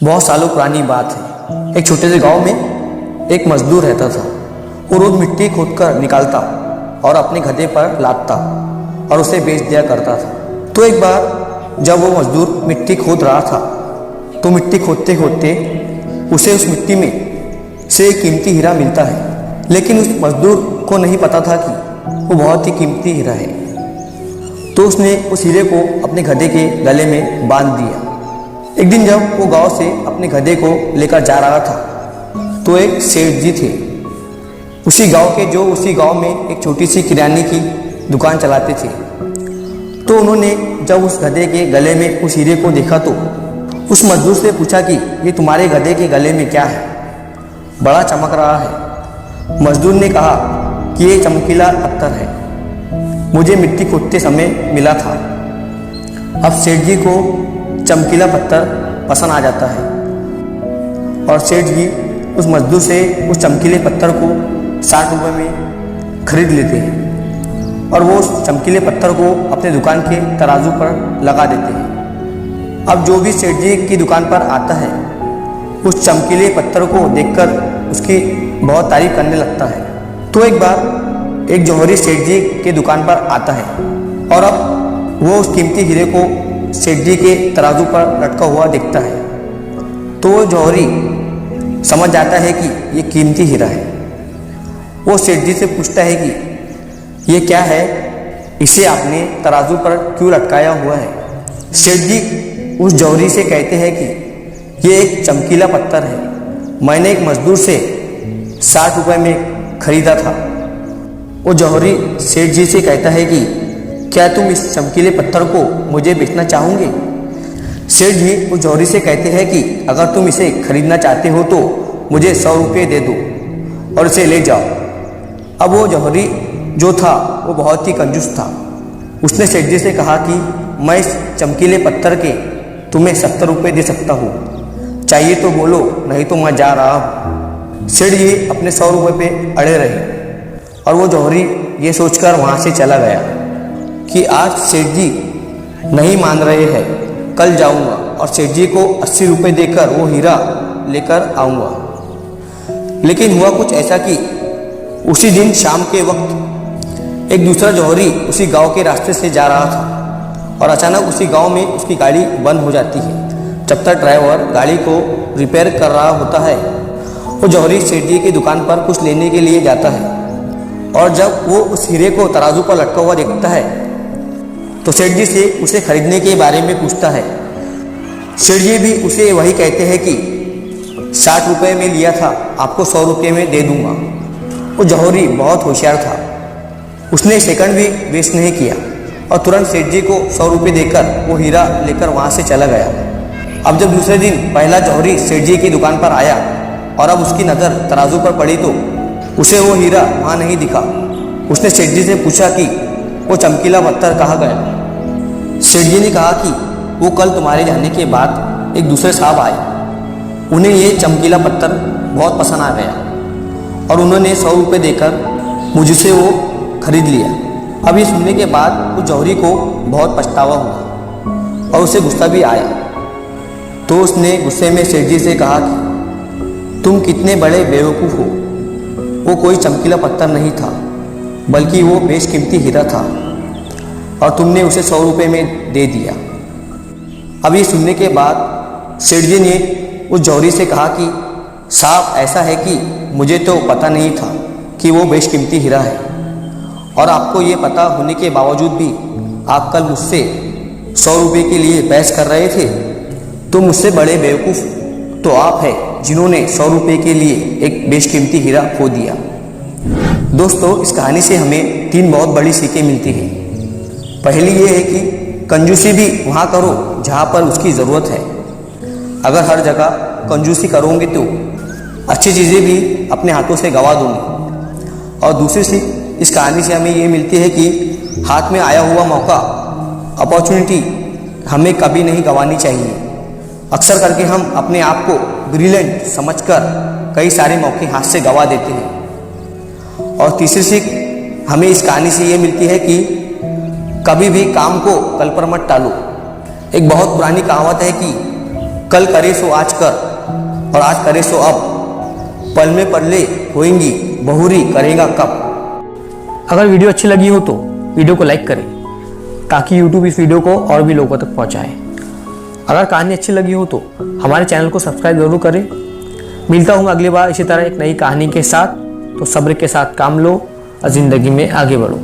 बहुत सालों पुरानी बात है। एक छोटे से गांव में एक मजदूर रहता था। वो रोज मिट्टी खोदकर निकालता और अपने गधे पर लादता और उसे बेच दिया करता था। तो एक बार जब वो मजदूर मिट्टी खोद रहा था तो मिट्टी खोदते खोदते उसे उस मिट्टी में से एक कीमती हीरा मिलता है। लेकिन उस मजदूर को नहीं पता था कि वो बहुत ही कीमती हीरा है। तो उसने उस हीरे को अपने गधे के गले में बांध दिया। एक दिन जब वो गांव से अपने गधे को लेकर जा रहा था तो एक सेठ जी थे उसी गांव के, जो उसी गांव में एक छोटी सी किराने की दुकान चलाते थे। तो उन्होंने जब उस गधे के गले में उस हीरे को देखा तो उस मजदूर से पूछा कि ये तुम्हारे गधे के गले में क्या है, बड़ा चमक रहा है। मजदूर ने कहा कि ये चमकीला पत्थर है, मुझे मिट्टी खोदते समय मिला था। अब सेठ जी को चमकीला पत्थर पसंद आ जाता है और सेठ जी उस मजदूर से उस चमकीले पत्थर को 60 रुपये में खरीद लेते हैं और वो उस चमकीले पत्थर को अपने दुकान के तराजू पर लगा देते हैं। अब जो भी सेठ जी की दुकान पर आता है उस चमकीले पत्थर को देखकर उसकी बहुत तारीफ करने लगता है। तो एक बार एक जौहरी सेठ जी के दुकान पर आता है और अब वो उस कीमती हीरे को सेठ जी के तराजू पर लटका हुआ देखता है। तो वो जौहरी समझ जाता है कि ये कीमती हीरा है। वो सेठ जी से पूछता है कि ये क्या है, इसे आपने तराजू पर क्यों लटकाया हुआ है। सेठ जी उस जौहरी से कहते हैं कि ये एक चमकीला पत्थर है, मैंने एक मजदूर से 60 रुपये में खरीदा था। वो जौहरी सेठ जी से कहता है कि क्या तुम इस चमकीले पत्थर को मुझे बेचना चाहोगे। सेठ जी उस जौहरी से कहते हैं कि अगर तुम इसे खरीदना चाहते हो तो मुझे 100 रुपये दे दो और इसे ले जाओ। अब वो जौहरी जो था वो बहुत ही कंजूस था। उसने सेठ जी से कहा कि मैं इस चमकीले पत्थर के तुम्हें 70 रुपये दे सकता हूँ, चाहिए तो बोलो, नहीं तो मैं जा रहा हूँ। सेठ जी अपने 100 रुपये पे अड़े रहे और वो जौहरी ये सोचकर वहाँ से चला गया कि आज सेठ जी नहीं मान रहे हैं, कल जाऊंगा और सेठ जी को 80 रुपये देकर वो हीरा लेकर आऊंगा। लेकिन हुआ कुछ ऐसा कि उसी दिन शाम के वक्त एक दूसरा जौहरी उसी गांव के रास्ते से जा रहा था और अचानक उसी गांव में उसकी गाड़ी बंद हो जाती है। जब तक ड्राइवर गाड़ी को रिपेयर कर रहा होता है वो जौहरी सेठ जी की दुकान पर कुछ लेने के लिए जाता है और जब वो उस हीरे को तराजू पर लटका हुआ देखता है तो सेठ जी से उसे खरीदने के बारे में पूछता है। सेठ जी भी उसे वही कहते हैं कि 60 रुपये में लिया था, आपको 100 रुपये में दे दूंगा। वो जौहरी बहुत होशियार था, उसने सेकंड भी वेस्ट नहीं किया और तुरंत सेठ जी को 100 रुपये देकर वो हीरा लेकर वहाँ से चला गया। अब जब दूसरे दिन पहला जौहरी सेठ जी की दुकान पर आया और अब उसकी नज़र तराजू पर पड़ी तो उसे वो हीरा वहाँ नहीं दिखा। उसने सेठ जी से पूछा कि वो चमकीला पत्थर कहाँ गया। सेठ जी ने कहा कि वो कल तुम्हारे जाने के बाद एक दूसरे साहब आए, उन्हें ये चमकीला पत्थर बहुत पसंद आ गया और उन्होंने 100 रुपये देकर मुझसे वो खरीद लिया। अब ये सुनने के बाद उस जौहरी को बहुत पछतावा हुआ और उसे गुस्सा भी आया। तो उसने गुस्से में सेठ जी से कहा कि तुम कितने बड़े बेवकूफ़ हो, वो कोई चमकीला पत्थर नहीं था बल्कि वो बेशकीमती हीरा था और तुमने उसे 100 रुपये में दे दिया। अब ये सुनने के बाद सेठ जी ने उस जौहरी से कहा कि साहब ऐसा है कि मुझे तो पता नहीं था कि वो बेशकीमती हीरा है और आपको ये पता होने के बावजूद भी आप कल मुझसे 100 रुपये के लिए बहस कर रहे थे, तो मुझसे बड़े बेवकूफ़ तो आप हैं जिन्होंने 100 रुपये के लिए एक बेशकीमती हीरा खो दिया। दोस्तों, इस कहानी से हमें 3 बहुत बड़ी सीखें मिलती हैं। पहली ये है कि कंजूसी भी वहाँ करो जहाँ पर उसकी ज़रूरत है। अगर हर जगह कंजूसी करोगे तो अच्छी चीज़ें भी अपने हाथों से गंवा दोगे। और दूसरी सीख इस कहानी से हमें ये मिलती है कि हाथ में आया हुआ मौका, अपॉर्चुनिटी हमें कभी नहीं गंवानी चाहिए। अक्सर करके हम अपने आप को ब्रिलियंट समझकर कई सारे मौके हाथ से गंवा देते हैं। और तीसरी सीख हमें इस कहानी से ये मिलती है कि कभी भी काम को कल पर मत टालो। एक बहुत पुरानी कहावत है कि कल करे सो आज कर और आज करे सो अब, पल में पल्ले होएंगी बहुरी करेगा कब। अगर वीडियो अच्छी लगी हो तो वीडियो को लाइक करें ताकि YouTube इस वीडियो को और भी लोगों तक पहुंचाए। अगर कहानी अच्छी लगी हो तो हमारे चैनल को सब्सक्राइब जरूर करें। मिलता हूँ अगली बार इसी तरह एक नई कहानी के साथ। तो सब्र के साथ काम लो और ज़िंदगी में आगे बढ़ो।